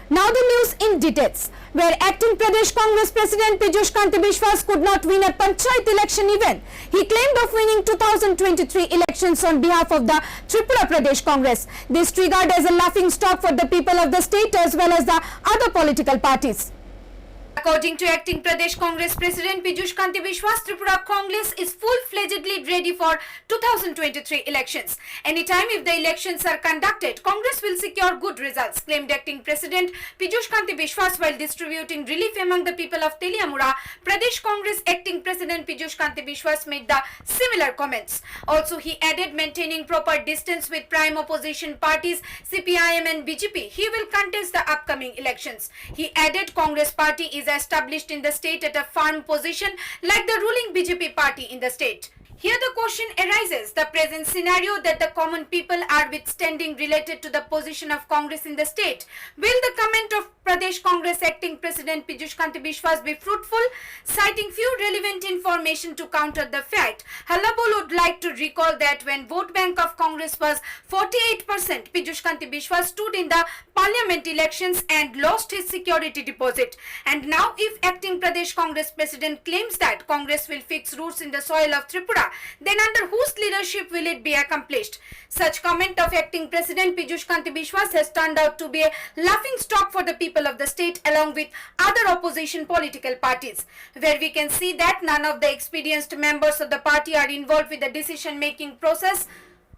Now the news in details, where acting Pradesh Congress President Piyush Kanti Biswas could not win a Panchayat election even. He claimed of winning 2023 elections on behalf of the Tripura Pradesh Congress. This triggered as a laughing stock for the people of the state as well as the other political parties. According to acting Pradesh Congress President Piyush Kanti Biswas, Tripura Congress is full-fledgedly ready for 2023 elections. Anytime if the elections are conducted, Congress will secure good results, claimed acting President Piyush Kanti Biswas while distributing relief among the people of Teliamura. Pradesh Congress acting President Piyush Kanti Biswas made the similar comments. Also, he added maintaining proper distance with prime opposition parties CPIM and BJP. He will contest the upcoming elections. He added Congress party is established in the state at a firm position like the ruling BJP party in the state. Here the question arises, the present scenario that the common people are withstanding related to the position of Congress in the state. Will the comment of Pradesh Congress acting President Piyush Kanti Biswas be fruitful? Citing few relevant information to counter the fact, Hallabol would like to recall that when vote bank of Congress was 48%, Piyush Kanti Biswas stood in the parliament elections and lost his security deposit. And now if acting Pradesh Congress President claims that Congress will fix roots in the soil of Tripura, then under whose leadership will it be accomplished? Such comment of acting President Piyush Kanti Biswas has turned out to be a laughing stock for the people of the state along with other opposition political parties, where we can see that none of the experienced members of the party are involved with the decision-making process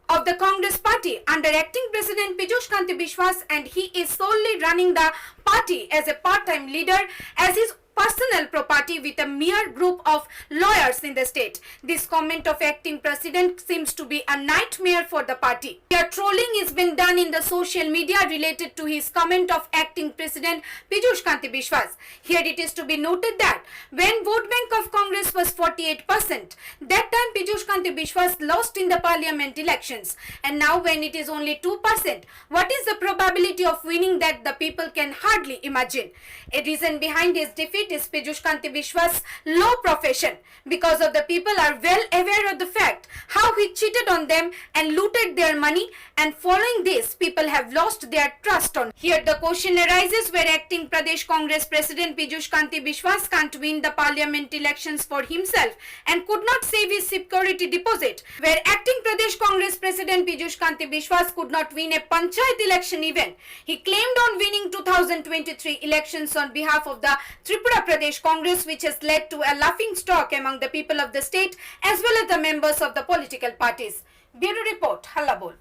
of the Congress party under acting President Piyush Kanti Biswas, and he is solely running the party as a part-time leader as his personal property with a mere group of lawyers in the state. This comment of acting president seems to be a nightmare for the party. Here trolling is being done in the social media related to his comment of acting president Piyush Kanti Biswas. Here it is to be noted that when vote bank of Congress was 48%, that time Piyush Kanti Biswas lost in the parliament elections, and now when it is only 2%, what is the probability of winning that the people can hardly imagine. A reason behind his defeat is Piyush Kanti Biswas' low profession, because of the people are well aware of the fact how he cheated on them and looted their money, and following this people have lost their trust on. Here the question arises where acting Pradesh Congress President Piyush Kanti Biswas can't win the parliament elections for himself and could not save his security deposit, where acting Pradesh Congress President Piyush Kanti Biswas could not win a Panchayat election even. He claimed on winning 2023 elections on behalf of the Tripura Pradesh Congress, which has led to a laughing stock among the people of the state as well as the members of the political parties. Bureau Report, Hallabol.